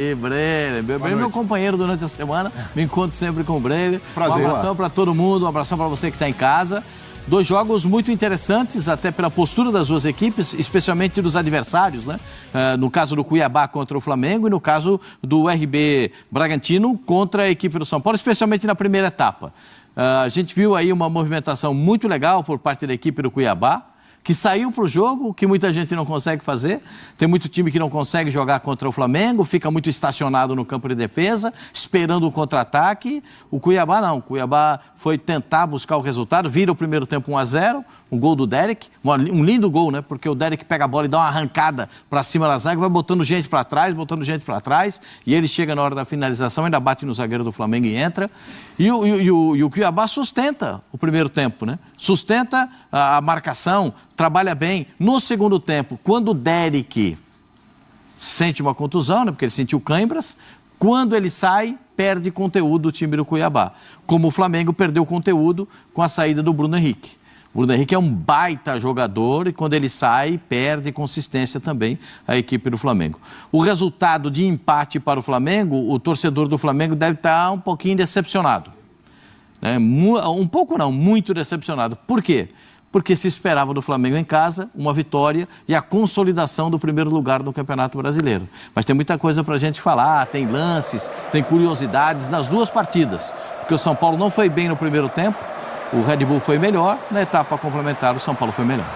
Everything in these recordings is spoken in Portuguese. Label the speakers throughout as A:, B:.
A: E Breler, meu companheiro durante a semana, me encontro sempre com o Breler.
B: Prazer.
A: Um abração para todo mundo, um abração para você que está em casa. Dois jogos muito interessantes, até pela postura das duas equipes, especialmente dos adversários, né? No caso do Cuiabá contra o Flamengo e no caso do RB Bragantino contra a equipe do São Paulo, especialmente na primeira etapa. A gente viu aí uma movimentação muito legal por parte da equipe do Cuiabá, que saiu para o jogo, que muita gente não consegue fazer. Tem muito time que não consegue jogar contra o Flamengo, fica muito estacionado no campo de defesa, esperando o contra-ataque. O Cuiabá não, o Cuiabá foi tentar buscar o resultado, vira o primeiro tempo 1-0, um gol do Derek, um lindo gol, né? Porque o Derek pega a bola e dá uma arrancada para cima da zaga, vai botando gente para trás, e ele chega na hora da finalização, ainda bate no zagueiro do Flamengo e entra. E o Cuiabá sustenta o primeiro tempo, né? Sustenta a marcação, trabalha bem. No segundo tempo, quando o Derek sente uma contusão, né? Porque ele sentiu cãibras, quando ele sai, perde conteúdo o time do Cuiabá. Como o Flamengo perdeu conteúdo com a saída do Bruno Henrique. O Bruno Henrique é um baita jogador e quando ele sai, perde consistência também a equipe do Flamengo. O resultado de empate para o Flamengo, o torcedor do Flamengo deve estar um pouquinho decepcionado. Né? Um pouco não, muito decepcionado. Por quê? Porque se esperava do Flamengo em casa uma vitória e a consolidação do primeiro lugar no Campeonato Brasileiro. Mas tem muita coisa para a gente falar, tem lances, tem curiosidades nas duas partidas. Porque o São Paulo não foi bem no primeiro tempo, o Red Bull foi melhor, na etapa complementar o São Paulo foi melhor.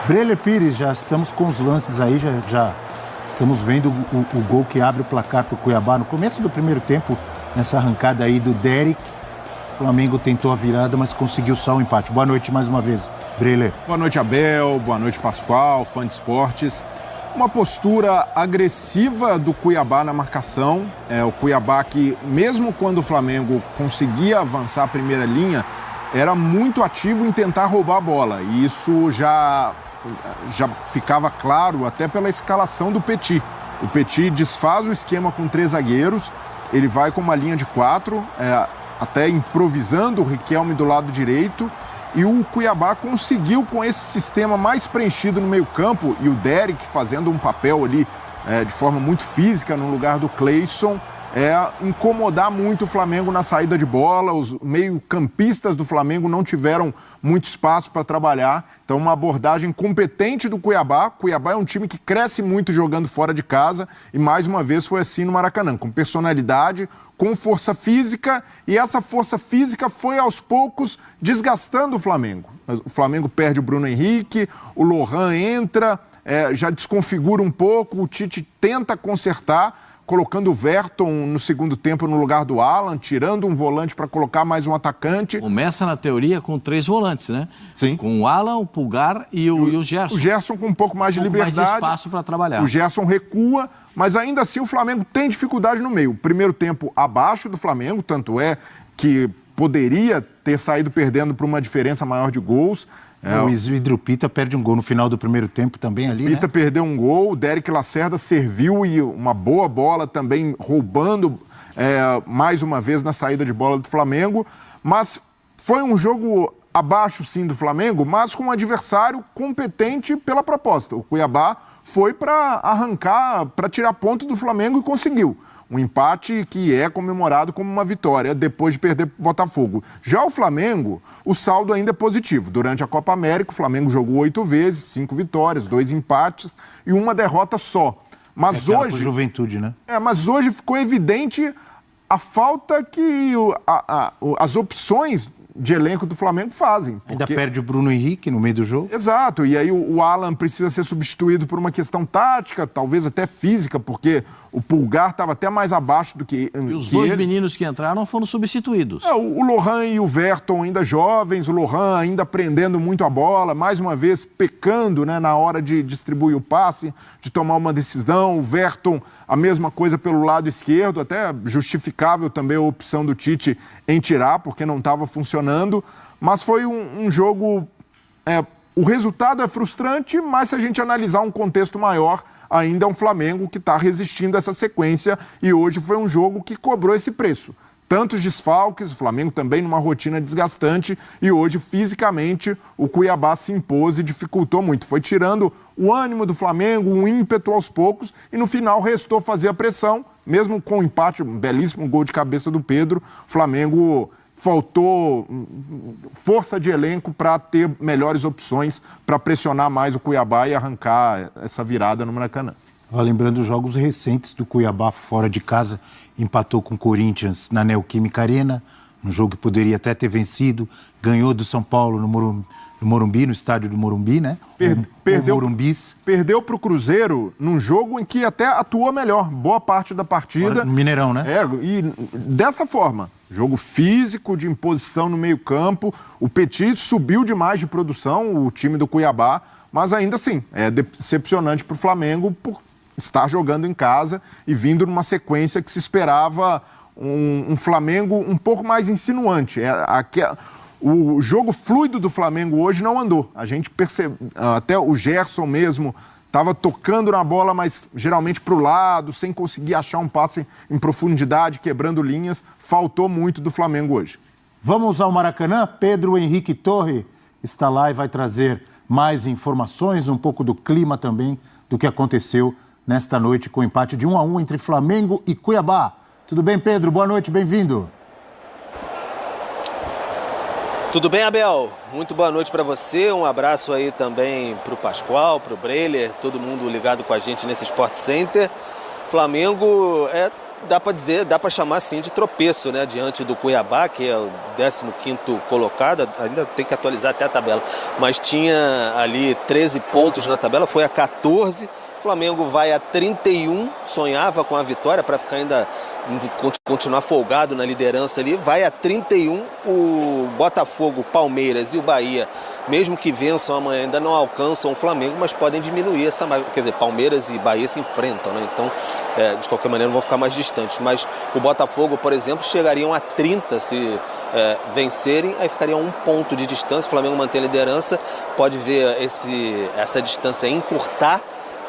B: Breler Pires, já estamos com os lances aí, já estamos vendo o gol que abre o placar para o Cuiabá no começo do primeiro tempo, nessa arrancada aí do Derek. O Flamengo tentou a virada, mas conseguiu só o empate. Boa noite mais uma vez, Breler.
C: Boa noite, Abel. Boa noite, Pascoal, fã de esportes. Uma postura agressiva do Cuiabá na marcação. O Cuiabá que, mesmo quando o Flamengo conseguia avançar a primeira linha, era muito ativo em tentar roubar a bola. E isso já ficava claro até pela escalação do Petit. O Petit desfaz o esquema com 3 zagueiros, ele vai com uma linha de 4, até improvisando o Riquelme do lado direito. E o Cuiabá conseguiu, com esse sistema mais preenchido no meio-campo, e o Derek fazendo um papel ali de forma muito física no lugar do Cleison, incomodar muito o Flamengo na saída de bola. Os meio-campistas do Flamengo não tiveram muito espaço para trabalhar. Então, uma abordagem competente do Cuiabá. Cuiabá é um time que cresce muito jogando fora de casa e, mais uma vez, foi assim no Maracanã, com personalidade, com força física, e essa força física foi, aos poucos, desgastando o Flamengo. O Flamengo perde o Bruno Henrique, o Lohan entra, já desconfigura um pouco, o Tite tenta consertar, colocando o Verton no segundo tempo no lugar do Alan, tirando um volante para colocar mais um atacante.
A: Começa, na teoria, com 3 volantes, né?
C: Sim.
A: Com o Alan, o Pulgar e o Gerson.
C: O Gerson com um pouco mais de liberdade.
A: Mais espaço para trabalhar.
C: O Gerson recua, mas ainda assim o Flamengo tem dificuldade no meio. Primeiro tempo abaixo do Flamengo, tanto é que poderia ter saído perdendo por uma diferença maior de gols.
B: O Isidro Pita perde um gol no final do primeiro tempo também ali,
C: Pita perdeu um gol, o Derek Lacerda serviu e uma boa bola também, roubando mais uma vez na saída de bola do Flamengo. Mas foi um jogo abaixo, sim, do Flamengo, mas com um adversário competente pela proposta. O Cuiabá foi para arrancar, para tirar ponto do Flamengo e conseguiu. Um empate que é comemorado como uma vitória depois de perder para o Botafogo. Já o Flamengo, o saldo ainda é positivo. Durante a Copa América, o Flamengo jogou 8 vezes, 5 vitórias, 2 empates e uma derrota só. Mas hoje...
B: Juventude, né?
C: Mas hoje ficou evidente a falta que as opções de elenco do Flamengo fazem.
B: Ainda perde o Bruno Henrique no meio do jogo.
C: Exato, e aí o Alan precisa ser substituído por uma questão tática, talvez até física, porque o Pulgar estava até mais abaixo do que
A: E os dois meninos que entraram foram substituídos.
C: O Lohan e o Verton ainda jovens, o Lohan ainda aprendendo muito a bola, mais uma vez pecando, né, na hora de distribuir o passe, de tomar uma decisão. O Verton, a mesma coisa pelo lado esquerdo, até justificável também a opção do Tite em tirar, porque não estava funcionando. Mas foi um jogo... o resultado é frustrante, mas se a gente analisar um contexto maior, ainda é um Flamengo que está resistindo a essa sequência, e hoje foi um jogo que cobrou esse preço. tantos desfalques, o Flamengo também numa rotina desgastante, e hoje, fisicamente, o Cuiabá se impôs e dificultou muito. Foi tirando o ânimo do Flamengo, um ímpeto aos poucos, e no final restou fazer a pressão, mesmo com o empate, um belíssimo gol de cabeça do Pedro, o Flamengo faltou força de elenco para ter melhores opções para pressionar mais o Cuiabá e arrancar essa virada no Maracanã.
B: Lembrando os jogos recentes do Cuiabá fora de casa, empatou com o Corinthians na Neoquímica Arena, um jogo que poderia até ter vencido, ganhou do São Paulo no Morumbi, no estádio do Morumbi, né?
C: Perdeu para o Cruzeiro num jogo em que até atuou melhor, boa parte da partida.
B: No Mineirão, né?
C: E dessa forma, jogo físico, de imposição no meio-campo, o Petit subiu demais de produção, o time do Cuiabá, mas ainda assim, é decepcionante para o Flamengo por estar jogando em casa e vindo numa sequência que se esperava um Flamengo um pouco mais insinuante. O jogo fluido do Flamengo hoje não andou. A gente percebe, até o Gerson mesmo estava tocando na bola, mas geralmente para o lado, sem conseguir achar um passe em profundidade, quebrando linhas. Faltou muito do Flamengo hoje.
B: Vamos ao Maracanã. Pedro Henrique Torre está lá e vai trazer mais informações, um pouco do clima também, do que aconteceu nesta noite com o empate de 1-1 entre Flamengo e Cuiabá. Tudo bem, Pedro? Boa noite, bem-vindo.
D: Tudo bem, Abel? Muito boa noite para você. Um abraço aí também para o Pascoal, para o Breler, todo mundo ligado com a gente nesse Sport Center. Flamengo dá para dizer, dá para chamar assim de tropeço, né? Diante do Cuiabá, que é o 15º colocado, ainda tem que atualizar até a tabela, mas tinha ali 13 pontos na tabela, foi a 14. O Flamengo vai a 31, sonhava com a vitória para ficar ainda, continuar folgado na liderança ali, vai a 31, o Botafogo, Palmeiras e o Bahia, mesmo que vençam amanhã, ainda não alcançam o Flamengo, mas podem diminuir essa margem, quer dizer, Palmeiras e Bahia se enfrentam, né? Então, de qualquer maneira, não vão ficar mais distantes, mas o Botafogo, por exemplo, chegariam a 30 se vencerem, aí ficariam um ponto de distância, o Flamengo mantém a liderança, pode ver essa distância encurtar,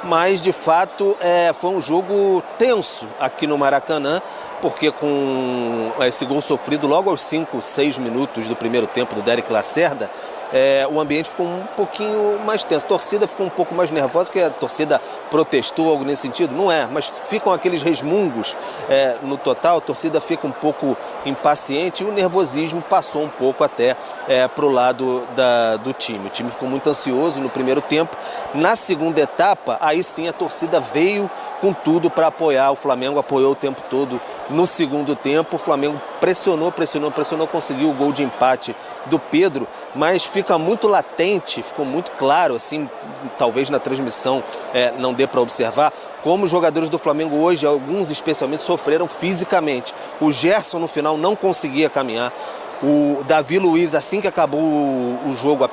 D: mas de fato foi um jogo tenso aqui no Maracanã, porque com esse gol sofrido logo aos 5, 6 minutos do primeiro tempo do Derek Lacerda, o ambiente ficou um pouquinho mais tenso. A torcida ficou um pouco mais nervosa, que a torcida protestou, algo nesse sentido? Não é, mas ficam aqueles resmungos no total, a torcida fica um pouco impaciente e o nervosismo passou um pouco até para o lado do time. O time ficou muito ansioso no primeiro tempo. Na segunda etapa, aí sim a torcida veio com tudo para apoiar. O Flamengo apoiou o tempo todo no segundo tempo. O Flamengo pressionou, conseguiu o gol de empate do Pedro, mas fica muito latente, ficou muito claro, assim, talvez na transmissão não dê para observar, como os jogadores do Flamengo hoje, alguns especialmente, sofreram fisicamente. O Gerson no final não conseguia caminhar. O Davi Luiz, assim que acabou o jogo,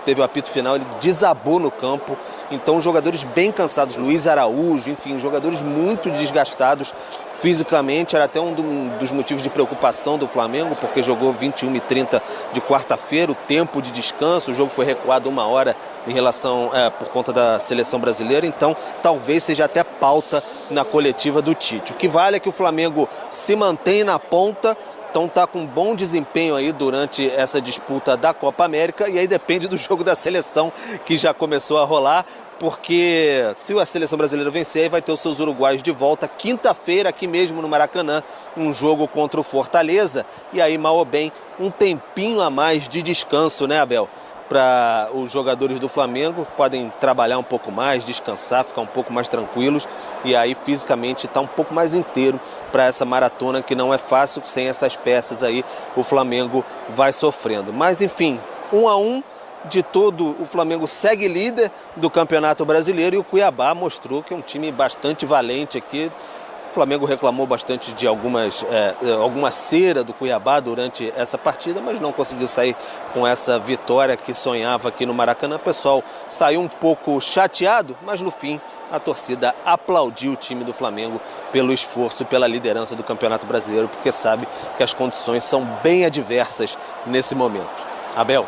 D: teve o apito final, ele desabou no campo. Então, os jogadores bem cansados, Luiz Araújo, enfim, jogadores muito desgastados fisicamente. Era até um dos motivos de preocupação do Flamengo, porque jogou 21h30 de quarta-feira, o tempo de descanso, o jogo foi recuado 1 hora em relação, por conta da seleção brasileira, então talvez seja até pauta na coletiva do Tite. O que vale é que o Flamengo se mantém na ponta, então está com bom desempenho aí durante essa disputa da Copa América, e aí depende do jogo da seleção que já começou a rolar, porque se a seleção brasileira vencer, aí vai ter os seus uruguaios de volta quinta-feira aqui mesmo no Maracanã, um jogo contra o Fortaleza, e aí mal ou bem um tempinho a mais de descanso, né, Abel? Para os jogadores do Flamengo, podem trabalhar um pouco mais, descansar, ficar um pouco mais tranquilos e aí fisicamente estar um pouco mais inteiro para essa maratona que não é fácil, sem essas peças aí o Flamengo vai sofrendo. Mas enfim, 1-1 de todo, o Flamengo segue líder do Campeonato Brasileiro e o Cuiabá mostrou que é um time bastante valente aqui. O Flamengo reclamou bastante de alguma cera do Cuiabá durante essa partida, mas não conseguiu sair com essa vitória que sonhava aqui no Maracanã. O pessoal saiu um pouco chateado, mas no fim a torcida aplaudiu o time do Flamengo pelo esforço, pela liderança do Campeonato Brasileiro, porque sabe que as condições são bem adversas nesse momento. Abel.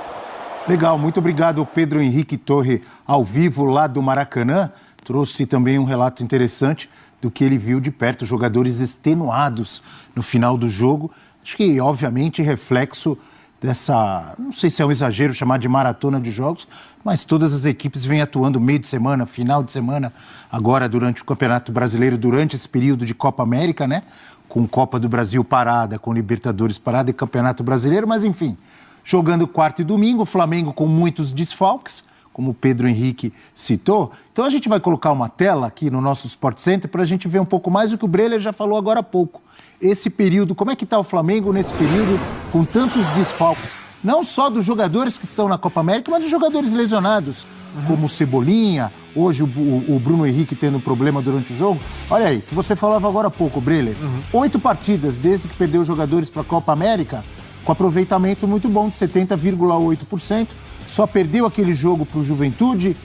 B: Legal, muito obrigado, Pedro Henrique Torre, ao vivo lá do Maracanã. Trouxe também um relato interessante do que ele viu de perto, jogadores extenuados no final do jogo. Acho que, obviamente, reflexo dessa, não sei se é um exagero chamar de maratona de jogos, mas todas as equipes vêm atuando meio de semana, final de semana, agora durante o Campeonato Brasileiro, durante esse período de Copa América, né? Com Copa do Brasil parada, com Libertadores parada e Campeonato Brasileiro, mas enfim, jogando quarta e domingo, o Flamengo com muitos desfalques, como o Pedro Henrique citou. Então a gente vai colocar uma tela aqui no nosso Sport Center para a gente ver um pouco mais o que o Breler já falou agora há pouco. Esse período, como é que está o Flamengo nesse período com tantos desfalques? Não só dos jogadores que estão na Copa América, mas dos jogadores lesionados, como o Cebolinha, hoje o Bruno Henrique tendo um problema durante o jogo. Olha aí, que você falava agora há pouco, Breler. 8 partidas desde que perdeu jogadores para a Copa América, com aproveitamento muito bom de 70,8%. Só perdeu aquele jogo para o Juventude,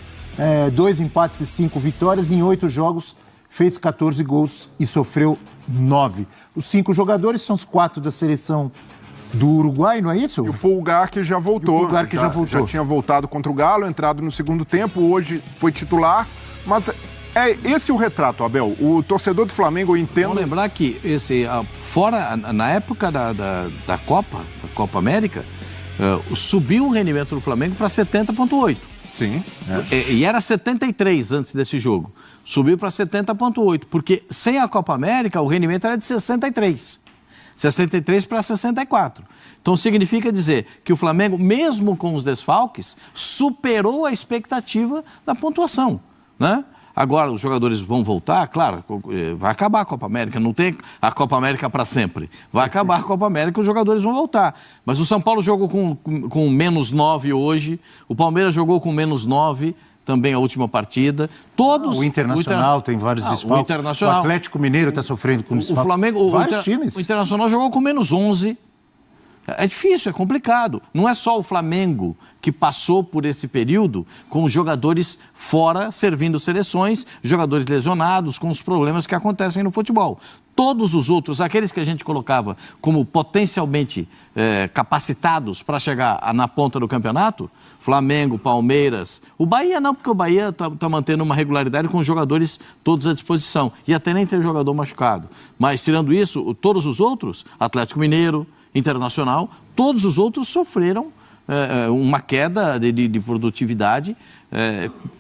B: 2 empates e 5 vitórias. Em 8 jogos, fez 14 gols e sofreu 9. Os 5 jogadores são os 4 da seleção do Uruguai, não é isso?
C: E o Pulgar que já voltou.
B: O Pulgar que já voltou.
C: Já tinha voltado contra o Galo, entrado no segundo tempo, hoje foi titular. Mas é esse o retrato, Abel. O torcedor do Flamengo, eu entendo...
A: Vamos lembrar que na época da Copa América, subiu o rendimento do Flamengo para 70,8.
C: Sim.
A: E era 73 antes desse jogo. Subiu para 70,8, porque sem a Copa América o rendimento era de 63. 63 para 64. Então significa dizer que o Flamengo, mesmo com os desfalques, superou a expectativa da pontuação, né? Agora os jogadores vão voltar, claro, vai acabar a Copa América, não tem a Copa América para sempre. Vai acabar a Copa América e os jogadores vão voltar. Mas o São Paulo jogou com menos 9 hoje, o Palmeiras jogou com menos 9 também a última partida. Todos.
B: O Internacional tem vários desfalques. O Atlético Mineiro está sofrendo com desfalques.
A: O Flamengo,
B: vários times.
A: O Internacional jogou com menos 11. É difícil, é complicado. Não é só o Flamengo que passou por esse período com os jogadores fora, servindo seleções, jogadores lesionados, com os problemas que acontecem no futebol. Todos os outros, aqueles que a gente colocava como potencialmente capacitados para chegar na ponta do campeonato, Flamengo, Palmeiras, o Bahia não, porque o Bahia está mantendo uma regularidade com os jogadores todos à disposição. E até nem tem jogador machucado. Mas, tirando isso, todos os outros, Atlético Mineiro, Internacional, todos os outros sofreram uma queda de produtividade,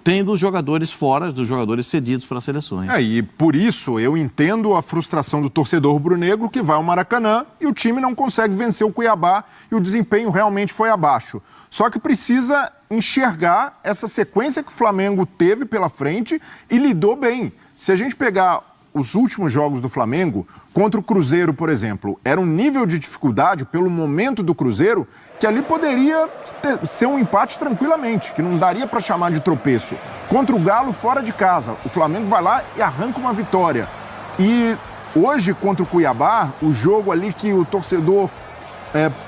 A: tendo os jogadores fora, dos jogadores cedidos para as seleções.
C: E por isso eu entendo a frustração do torcedor rubro-negro que vai ao Maracanã e o time não consegue vencer o Cuiabá e o desempenho realmente foi abaixo. Só que precisa enxergar essa sequência que o Flamengo teve pela frente e lidou bem. Se a gente pegar os últimos jogos do Flamengo, contra o Cruzeiro, por exemplo, era um nível de dificuldade pelo momento do Cruzeiro que ali poderia ser um empate tranquilamente, que não daria para chamar de tropeço. Contra o Galo, fora de casa, o Flamengo vai lá e arranca uma vitória. E hoje, contra o Cuiabá, o jogo ali que o torcedor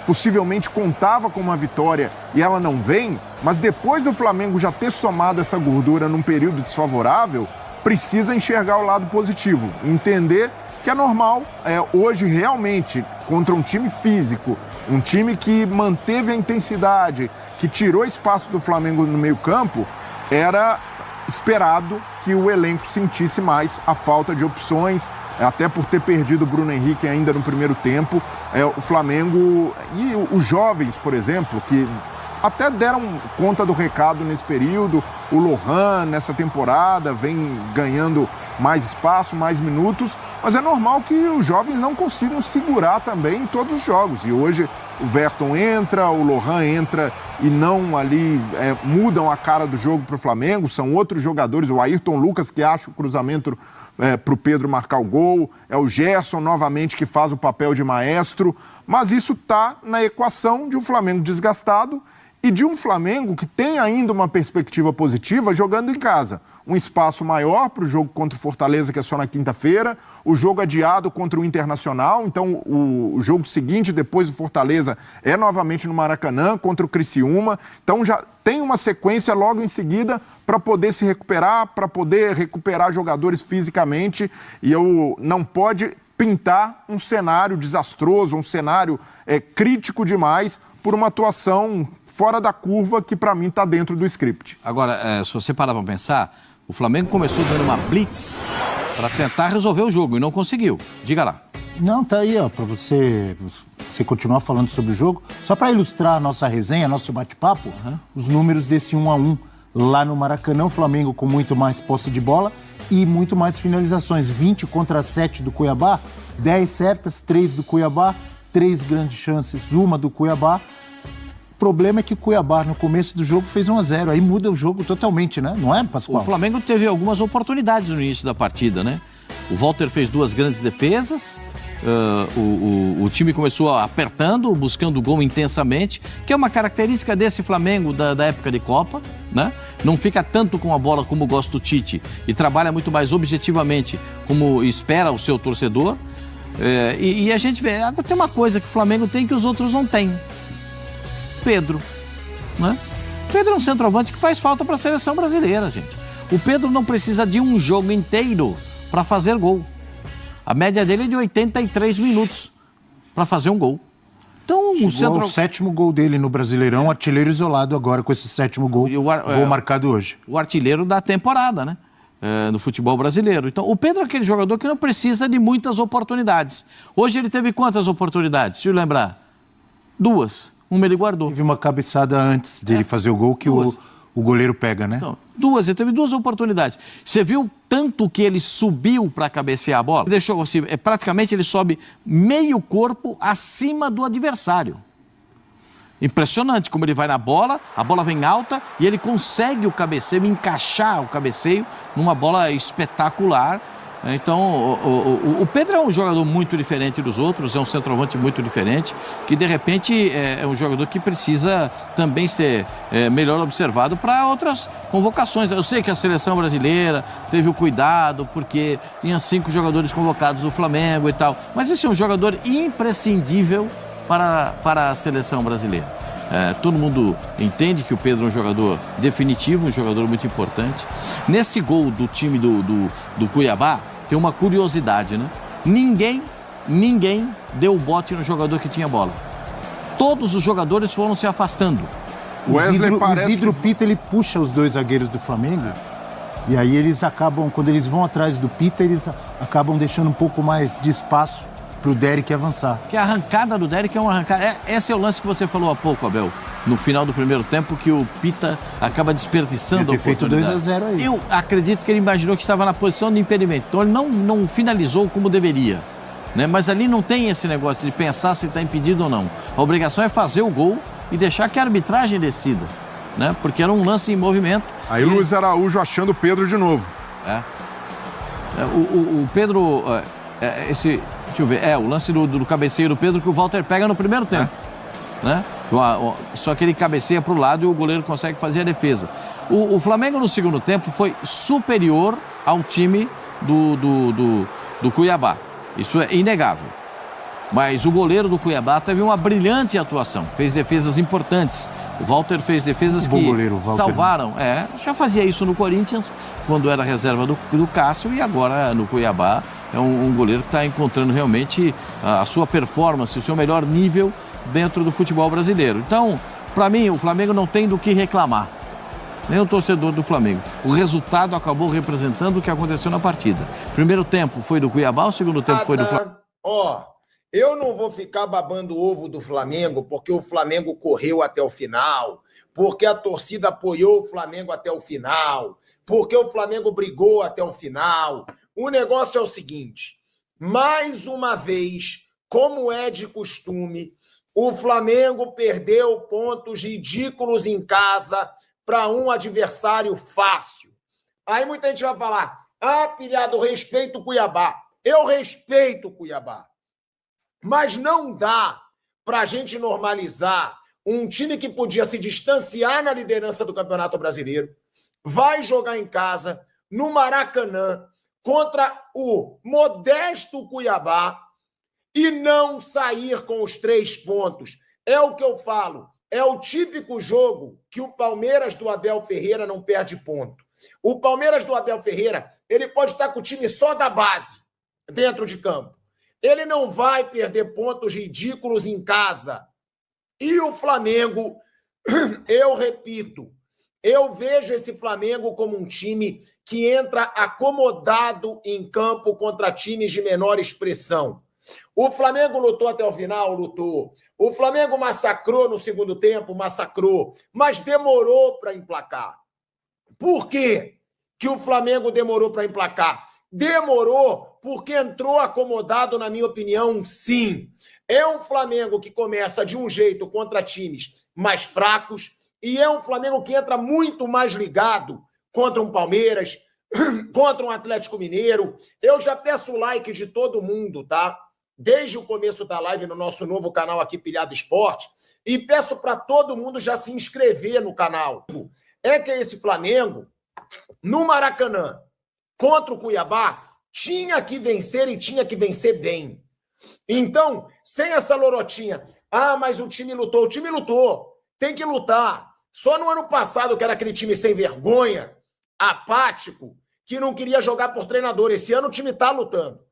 C: possivelmente contava com uma vitória e ela não vem, mas depois do Flamengo já ter somado essa gordura num período desfavorável, precisa enxergar o lado positivo, entender que é normal, hoje realmente, contra um time físico, um time que manteve a intensidade, que tirou espaço do Flamengo no meio-campo, era esperado que o elenco sentisse mais a falta de opções, até por ter perdido o Bruno Henrique ainda no primeiro tempo. O Flamengo e os jovens, por exemplo, que até deram conta do recado nesse período. O Lohan, nessa temporada, vem ganhando mais espaço, mais minutos, mas é normal que os jovens não consigam segurar também em todos os jogos. E hoje o Verton entra, o Lohan entra e não ali mudam a cara do jogo para o Flamengo. São outros jogadores, o Ayrton Lucas que acha o cruzamento para o Pedro marcar o gol, é o Gerson novamente que faz o papel de maestro, mas isso está na equação de um Flamengo desgastado e de um Flamengo que tem ainda uma perspectiva positiva jogando em casa. Um espaço maior para o jogo contra o Fortaleza, que é só na quinta-feira, o jogo adiado contra o Internacional, então o jogo seguinte, depois do Fortaleza, é novamente no Maracanã, contra o Criciúma, então já tem uma sequência logo em seguida para poder se recuperar, para poder recuperar jogadores fisicamente, e não pode pintar um cenário desastroso, um cenário crítico demais por uma atuação fora da curva que para mim está dentro do script.
A: Agora, se você parar para pensar, o Flamengo começou dando uma blitz para tentar resolver o jogo e não conseguiu. Diga lá.
B: Não, tá aí, ó, para você continuar falando sobre o jogo. Só para ilustrar a nossa resenha, nosso bate-papo, os números desse 1-1 lá no Maracanã, o Flamengo com muito mais posse de bola e muito mais finalizações. 20 contra 7 do Cuiabá, 10 certas, 3 do Cuiabá, 3 grandes chances, uma do Cuiabá. O problema é que o Cuiabá, no começo do jogo, fez 1-0. Aí muda o jogo totalmente, né? Não é, Pascoal?
A: O Flamengo teve algumas oportunidades no início da partida, né? O Walter fez 2 grandes defesas. O time começou apertando, buscando o gol intensamente, que é uma característica desse Flamengo da época de Copa, né? Não fica tanto com a bola como gosta o Tite e trabalha muito mais objetivamente como espera o seu torcedor. E a gente vê, tem uma coisa que o Flamengo tem que os outros não têm. Pedro, né? Pedro é um centroavante que faz falta para a seleção brasileira, gente. O Pedro não precisa de um jogo inteiro para fazer gol. A média dele é de 83 minutos para fazer um gol. Então, o
B: sétimo gol dele no Brasileirão, artilheiro isolado agora com esse 7º gol, gol marcado hoje.
A: O artilheiro da temporada, né? No futebol brasileiro. Então, o Pedro é aquele jogador que não precisa de muitas oportunidades. Hoje ele teve quantas oportunidades? Se eu lembrar? 2. Uma ele guardou.
B: Teve uma cabeçada antes dele fazer o gol que o goleiro pega, né?
A: Então, 2, ele teve 2 oportunidades. Você viu tanto que ele subiu para cabecear a bola? Deixou assim, praticamente ele sobe meio corpo acima do adversário. Impressionante como ele vai na bola, a bola vem alta e ele consegue o cabeceio, encaixar o cabeceio numa bola espetacular. Então, o Pedro é um jogador muito diferente dos outros, é um centroavante muito diferente, que de repente é um jogador que precisa também ser melhor observado para outras convocações. Eu sei que a seleção brasileira teve o cuidado, porque tinha 5 jogadores convocados do Flamengo e tal, mas esse é um jogador imprescindível para a seleção brasileira. Todo mundo entende que o Pedro é um jogador definitivo, um jogador muito importante. Nesse gol do time do Cuiabá, tem uma curiosidade, né? Ninguém deu bote no jogador que tinha bola. Todos os jogadores foram se afastando.
B: O Isidro Pita, ele puxa os 2 zagueiros do Flamengo. E aí eles acabam, quando eles vão atrás do Pita, eles acabam deixando um pouco mais de espaço para o Derrick avançar.
A: Que a arrancada do Derrick é uma arrancada. Esse é o lance que você falou há pouco, Abel. No final do primeiro tempo, que o Pita acaba desperdiçando a oportunidade.
B: Feito 2-0 aí.
A: Eu acredito que ele imaginou que estava na posição de impedimento. Então ele não finalizou como deveria, né? Mas ali não tem esse negócio de pensar se está impedido ou não. A obrigação é fazer o gol e deixar que a arbitragem decida, né? Porque era um lance em movimento.
C: Aí o Luiz Araújo achando o Pedro de novo.
A: O Pedro... deixa eu ver. O lance do cabeceio do Pedro que o Walter pega no primeiro tempo. Né? Só que ele cabeceia para o lado e o goleiro consegue fazer a defesa. O Flamengo no segundo tempo foi superior ao time do Cuiabá. Isso é inegável. Mas o goleiro do Cuiabá teve uma brilhante atuação. Fez defesas importantes. O Walter fez defesas que salvaram. Já fazia isso no Corinthians, quando era reserva do Cássio, e agora no Cuiabá é um goleiro que está encontrando realmente a sua performance, o seu melhor nível dentro do futebol brasileiro. Então, para mim, o Flamengo não tem do que reclamar. Nem o torcedor do Flamengo. O resultado acabou representando o que aconteceu na partida. Primeiro tempo foi do Cuiabá, o segundo tempo foi do Flamengo.
E: Eu não vou ficar babando o ovo do Flamengo porque o Flamengo correu até o final, porque a torcida apoiou o Flamengo até o final, porque o Flamengo brigou até o final. O negócio é o seguinte, mais uma vez, como é de costume, o Flamengo perdeu pontos ridículos em casa para um adversário fácil. Aí muita gente vai falar, pilhado, respeito o Cuiabá. Eu respeito o Cuiabá. Mas não dá para a gente normalizar um time que podia se distanciar na liderança do Campeonato Brasileiro, vai jogar em casa, no Maracanã, contra o modesto Cuiabá e não sair com os 3 pontos. É o que eu falo, é o típico jogo que o Palmeiras do Abel Ferreira não perde ponto. O Palmeiras do Abel Ferreira, ele pode estar com o time só da base, dentro de campo. Ele não vai perder pontos ridículos em casa. E o Flamengo, eu repito, Eu vejo esse Flamengo como um time que entra acomodado em campo contra times de menor expressão. O Flamengo lutou até o final, lutou. O Flamengo massacrou no segundo tempo, massacrou, mas demorou para emplacar. Por quê que o Flamengo demorou para emplacar? Demorou porque entrou acomodado, na minha opinião, sim. É um Flamengo que começa de um jeito contra times mais fracos e é um Flamengo que entra muito mais ligado contra um Palmeiras, contra um Atlético Mineiro. Eu já peço o like de todo mundo, tá? Desde o começo da live no nosso novo canal aqui, Pilhado Esporte, e peço para todo mundo já se inscrever no canal. É que esse Flamengo, no Maracanã, contra o Cuiabá, tinha que vencer e tinha que vencer bem. Então, sem essa lorotinha, mas o time lutou. O time lutou, tem que lutar. Só no ano passado, que era aquele time sem vergonha, apático, que não queria jogar por treinador. Esse ano o time está lutando.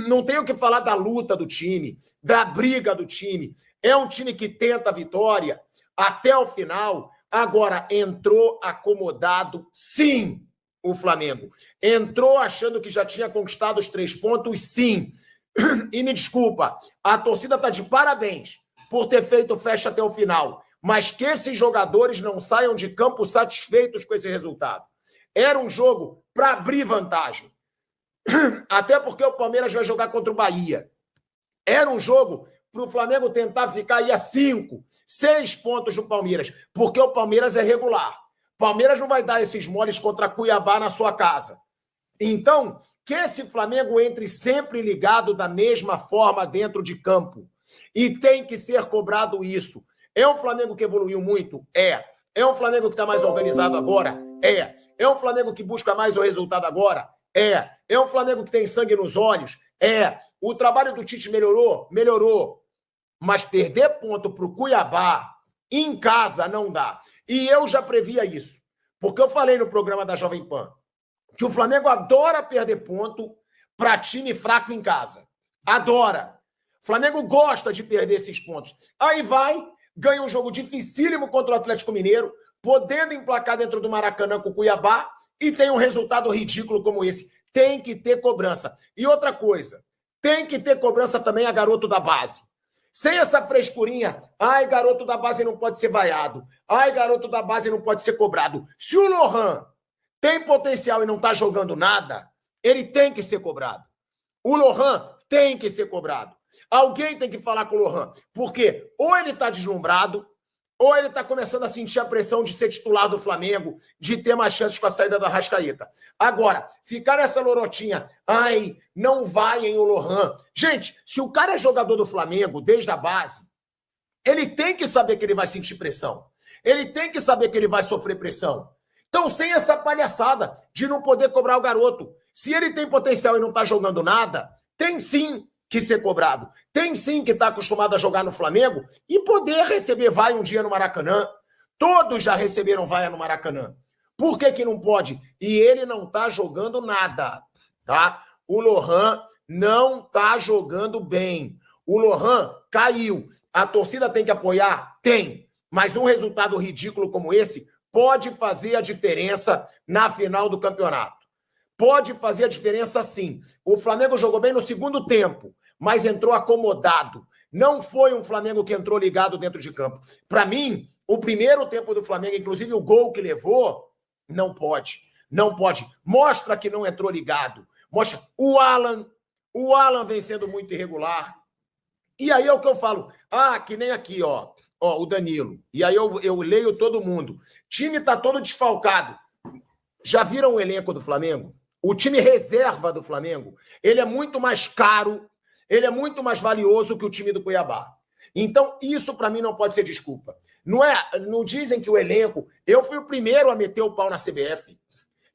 E: Não tenho o que falar da luta do time, da briga do time. É um time que tenta a vitória até o final. Agora, entrou acomodado, sim, o Flamengo. Entrou achando que já tinha conquistado os 3 pontos, sim. E me desculpa, a torcida está de parabéns por ter feito festa até o final. Mas que esses jogadores não saiam de campo satisfeitos com esse resultado. Era um jogo para abrir vantagem. Até porque o Palmeiras vai jogar contra o Bahia. Era um jogo para o Flamengo tentar ficar aí a 5, 6 pontos do Palmeiras, porque o Palmeiras é regular. Palmeiras não vai dar esses moles contra Cuiabá na sua casa. Então, que esse Flamengo entre sempre ligado da mesma forma dentro de campo. E tem que ser cobrado isso. É um Flamengo que evoluiu muito? É. É um Flamengo que está mais organizado agora? É. É um Flamengo que busca mais o resultado agora? É. É um Flamengo que tem sangue nos olhos? É. O trabalho do Tite melhorou? Melhorou. Mas perder ponto para o Cuiabá em casa não dá. E eu já previa isso. Porque eu falei no programa da Jovem Pan que o Flamengo adora perder ponto para time fraco em casa. Adora. O Flamengo gosta de perder esses pontos. Aí vai, ganha um jogo dificílimo contra o Atlético Mineiro, podendo emplacar dentro do Maracanã com o Cuiabá e tem um resultado ridículo como esse. Tem que ter cobrança. E outra coisa, tem que ter cobrança também a garoto da base. Sem essa frescurinha, garoto da base não pode ser vaiado. Garoto da base não pode ser cobrado. Se o Lohan tem potencial e não está jogando nada, ele tem que ser cobrado. O Lohan tem que ser cobrado. Alguém tem que falar com o Lohan, porque ou ele está deslumbrado, ou ele está começando a sentir a pressão de ser titular do Flamengo, de ter mais chances com a saída da Arrascaeta. Agora, ficar nessa lorotinha, não vai em o Lohan. Gente, se o cara é jogador do Flamengo desde a base, ele tem que saber que ele vai sentir pressão. Ele tem que saber que ele vai sofrer pressão. Então, sem essa palhaçada de não poder cobrar o garoto. Se ele tem potencial e não está jogando nada, tem sim que ser cobrado. Tem sim que estar acostumado a jogar no Flamengo e poder receber vaia um dia no Maracanã. Todos já receberam vaia no Maracanã. Por que que não pode? E ele não está jogando nada, tá? O Lohan não está jogando bem. O Lohan caiu. A torcida tem que apoiar? Tem. Mas um resultado ridículo como esse pode fazer a diferença na final do campeonato. Pode fazer a diferença, sim. O Flamengo jogou bem no segundo tempo, mas entrou acomodado. Não foi um Flamengo que entrou ligado dentro de campo. Para mim, o primeiro tempo do Flamengo, inclusive o gol que levou, não pode. Não pode. Mostra que não entrou ligado. Mostra o Alan vem sendo muito irregular. E aí é o que eu falo. Que nem aqui, ó, o Danilo. E aí eu leio todo mundo. Time tá todo desfalcado. Já viram o elenco do Flamengo? O time reserva do Flamengo, ele é muito mais caro, ele é muito mais valioso que o time do Cuiabá. Então, isso para mim não pode ser desculpa. Não dizem que o elenco... Eu fui o primeiro a meter o pau na CBF.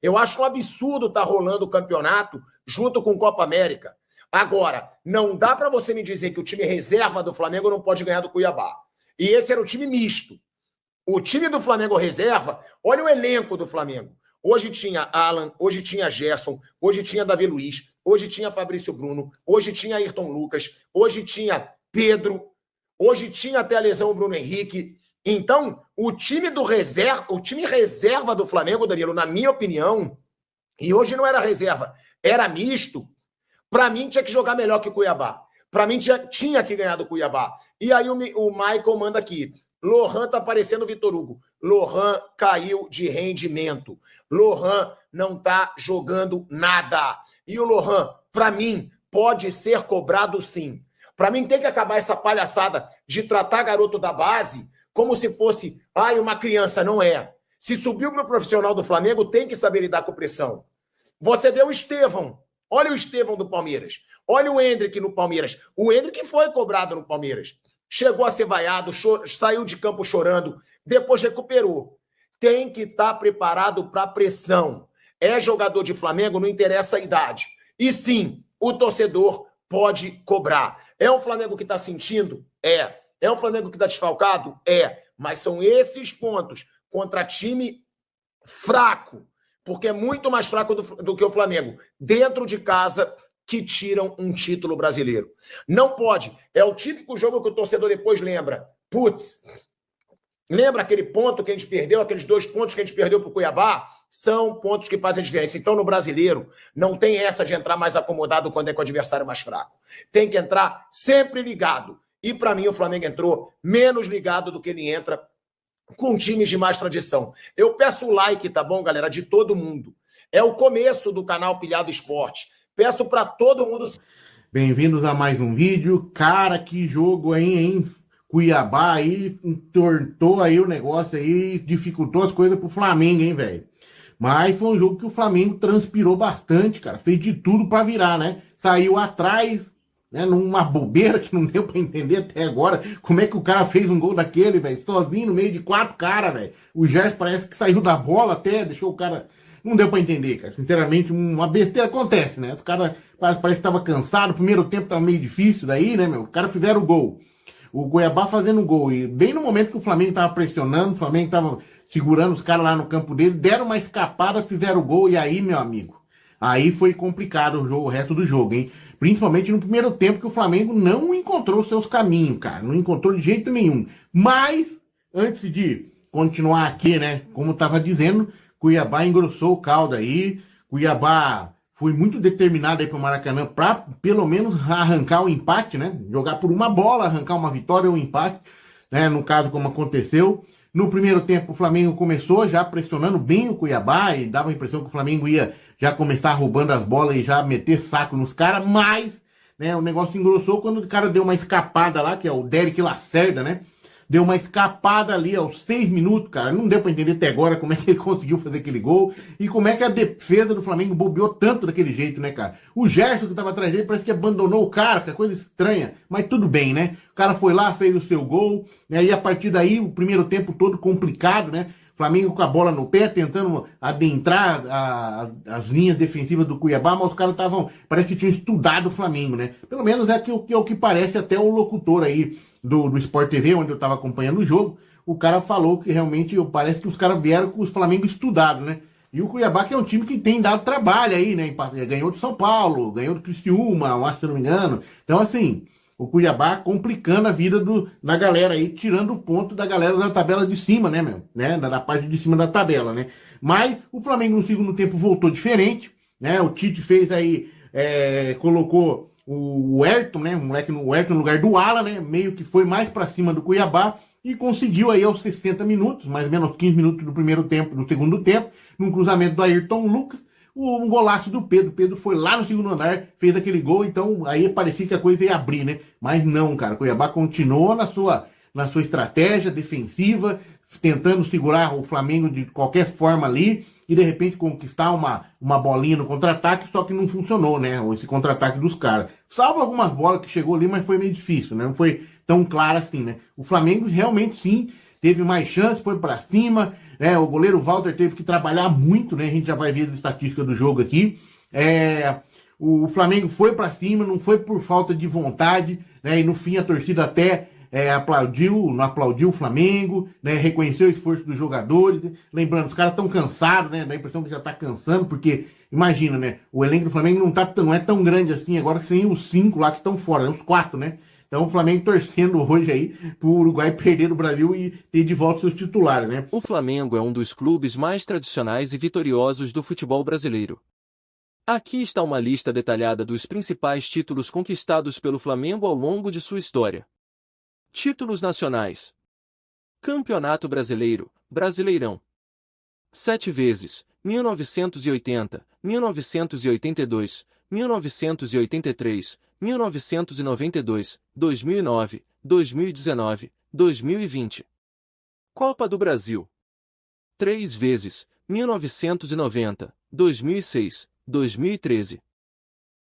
E: Eu acho um absurdo estar rolando o campeonato junto com Copa América. Agora, não dá para você me dizer que o time reserva do Flamengo não pode ganhar do Cuiabá. E esse era o time misto. O time do Flamengo reserva, olha o elenco do Flamengo. Hoje tinha Alan, hoje tinha Gerson, hoje tinha Davi Luiz, hoje tinha Fabrício Bruno, hoje tinha Ayrton Lucas, hoje tinha Pedro, hoje tinha até a lesão o Bruno Henrique. Então, o time reserva do Flamengo, Danilo, na minha opinião, e hoje não era reserva, era misto, para mim tinha que jogar melhor que o Cuiabá. Para mim tinha que ganhar do Cuiabá. E aí o Michael manda aqui, Lohan tá parecendo Vitor Hugo. Lohan caiu de rendimento. Lohan não tá jogando nada. E o Lohan, para mim, pode ser cobrado sim. Para mim tem que acabar essa palhaçada de tratar garoto da base como se fosse, uma criança. Não é. Se subiu para o profissional do Flamengo, tem que saber lidar com pressão. Você vê o Estevão. Olha o Estevão do Palmeiras. Olha o Endrick no Palmeiras. O Endrick foi cobrado no Palmeiras. Chegou a ser vaiado, saiu de campo chorando, depois recuperou. Tem que estar preparado para pressão. É jogador de Flamengo, não interessa a idade. E sim, o torcedor pode cobrar. É um Flamengo que está sentindo? É. É um Flamengo que está desfalcado? É. Mas são esses pontos contra time fraco, porque é muito mais fraco do que o Flamengo, dentro de casa, que tiram um título brasileiro. Não pode. É o típico jogo que o torcedor depois lembra. Putz, lembra aquele ponto que a gente perdeu, aqueles 2 pontos que a gente perdeu para o Cuiabá? São pontos que fazem a diferença. Então, no brasileiro, não tem essa de entrar mais acomodado quando é com o adversário mais fraco. Tem que entrar sempre ligado. E, para mim, o Flamengo entrou menos ligado do que ele entra com times de mais tradição. Eu peço o like, tá bom, galera? De todo mundo. É o começo do canal Pilhado Esporte. Peço para todo mundo...
F: Bem-vindos a mais um vídeo. Cara, que jogo aí, hein? Cuiabá aí entortou aí o negócio aí, dificultou as coisas pro Flamengo, hein, velho? Mas foi um jogo que o Flamengo transpirou bastante, cara. Fez de tudo pra virar, né? Saiu atrás, né? Numa bobeira que não deu pra entender até agora. Como é que o cara fez um gol daquele, velho? Sozinho no meio de 4 caras, velho. O Gerson parece que saiu da bola até, deixou o cara... Não deu pra entender, cara. Sinceramente, uma besteira acontece, né? Os caras parece que tava cansado. O primeiro tempo tava meio difícil daí, né, meu? Os caras fizeram o gol. O Cuiabá fazendo o gol. E bem no momento que o Flamengo tava pressionando, o Flamengo tava segurando os caras lá no campo dele, deram uma escapada, fizeram o gol. E aí, meu amigo, aí foi complicado o resto do jogo, hein? Principalmente no primeiro tempo, que o Flamengo não encontrou seus caminhos, cara. Não encontrou de jeito nenhum. Mas, antes de continuar aqui, né, como tava dizendo... Cuiabá engrossou o caldo aí, Cuiabá foi muito determinado aí pro Maracanã para pelo menos arrancar o empate, né? Jogar por uma bola, arrancar uma vitória ou um empate, né? No caso, como aconteceu. No primeiro tempo, o Flamengo começou já pressionando bem o Cuiabá e dava a impressão que o Flamengo ia já começar roubando as bolas e já meter saco nos caras, mas, né, o negócio engrossou quando o cara deu uma escapada lá, que é o Derek Lacerda, né? Deu uma escapada ali aos 6 minutos, cara. Não deu pra entender até agora como é que ele conseguiu fazer aquele gol. E como é que a defesa do Flamengo bobeou tanto daquele jeito, né, cara? O Gerson que tava atrás dele parece que abandonou o cara, que é coisa estranha. Mas tudo bem, né? O cara foi lá, fez o seu gol. Né? E a partir daí, o primeiro tempo todo complicado, né? Flamengo com a bola no pé, tentando adentrar as linhas defensivas do Cuiabá, mas os caras estavam, parece que tinham estudado o Flamengo, né? Pelo menos é o que parece até o locutor aí do Sport TV, onde eu estava acompanhando o jogo, o cara falou que realmente parece que os caras vieram com os Flamengo estudados, né? E o Cuiabá, que é um time que tem dado trabalho aí, né? Ganhou do São Paulo, ganhou do Criciúma, eu acho, se não me engano. Então, assim, o Cuiabá complicando a vida da galera aí, tirando o ponto da galera da tabela de cima, né, meu? Né? Da parte de cima da tabela, né? Mas o Flamengo no segundo tempo voltou diferente, né? O Tite fez aí, colocou o Ayrton, né? O Ayrton no lugar do Ala, né? Meio que foi mais pra cima do Cuiabá e conseguiu aí aos 60 minutos, mais ou menos 15 minutos do primeiro tempo, do segundo tempo, num cruzamento do Ayrton Lucas, um golaço do Pedro. Pedro foi lá no segundo andar, fez aquele gol, então aí parecia que a coisa ia abrir, né? Mas não, cara, o Cuiabá continuou na sua estratégia defensiva, tentando segurar o Flamengo de qualquer forma ali, e de repente conquistar uma bolinha no contra-ataque, só que não funcionou, né? Esse contra-ataque dos caras. Salvo algumas bolas que chegou ali, mas foi meio difícil, né? Não foi tão claro assim, né? O Flamengo realmente sim teve mais chance, foi pra cima, né? O goleiro Walter teve que trabalhar muito, né? A gente já vai ver as estatísticas do jogo aqui. O Flamengo foi pra cima, não foi por falta de vontade, né? E no fim a torcida até aplaudiu o Flamengo, né, reconheceu o esforço dos jogadores, lembrando, os caras estão cansados, né, dá a impressão que já tá cansando, porque, imagina, né, o elenco do Flamengo não é tão grande assim, agora que tem os 5 lá que estão fora, né, os 4, né, Então o Flamengo torcendo hoje aí pro Uruguai perder o Brasil e ter de volta seus titulares, né?
G: O Flamengo é um dos clubes mais tradicionais e vitoriosos do futebol brasileiro. Aqui está uma lista detalhada dos principais títulos conquistados pelo Flamengo ao longo de sua história. Títulos nacionais. Campeonato Brasileiro, Brasileirão. 7 vezes, 1980, 1982, 1983, 1992, 2009, 2019, 2020. Copa do Brasil. 3 vezes, 1990, 2006, 2013.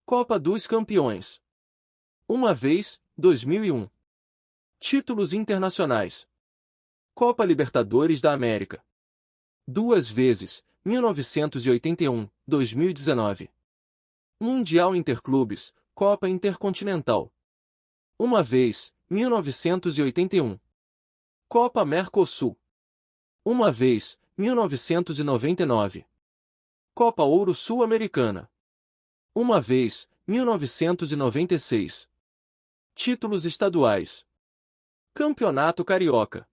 G: Copa dos Campeões. 1 vez, 2001. Títulos internacionais. Copa Libertadores da América. 2 vezes, 1981, 2019. Mundial Interclubes, Copa Intercontinental. 1 vez, 1981. Copa Mercosul. 1 vez, 1999. Copa Ouro Sul-Americana. 1 vez, 1996. Títulos estaduais. Campeonato Carioca.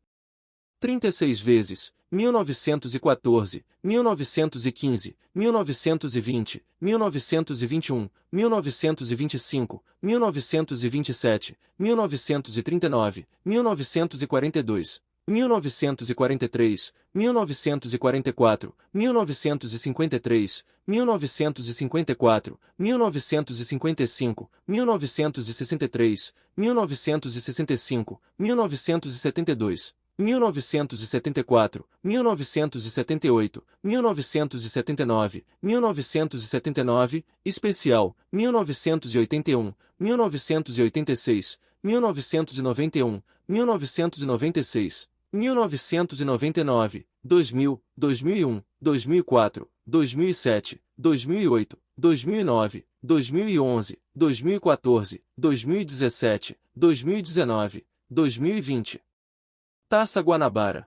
G: 36 vezes, 1914, 1915, 1920, 1921, 1925, 1927, 1939, 1942, 1943, 1944, 1953, 1954, 1955, 1963, 1965, 1972, 1974, 1978, 1979, 1979, especial, 1981, 1986, 1991, 1996, 1999, 2000, 2001, 2004, 2007, 2008, 2009, 2011, 2014, 2017, 2019, 2020. Taça Guanabara.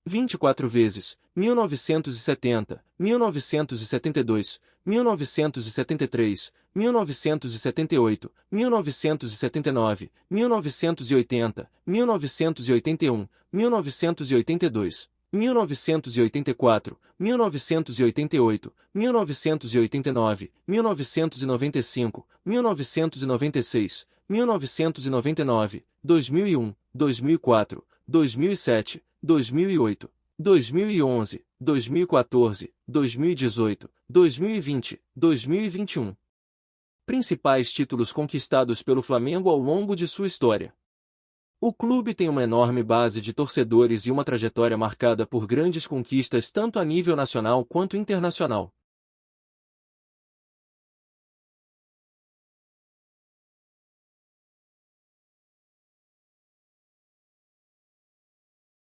G: 24 vezes, 1970, 1972, 1973, 1978, 1979, 1980, 1981, 1982, 1984, 1988, 1989, 1995, 1996, 1999, 2001, 2004, 2007, 2008, 2011, 2014, 2018, 2020, 2021. Principais títulos conquistados pelo Flamengo ao longo de sua história. O clube tem uma enorme base de torcedores e uma trajetória marcada por grandes conquistas tanto a nível nacional quanto internacional.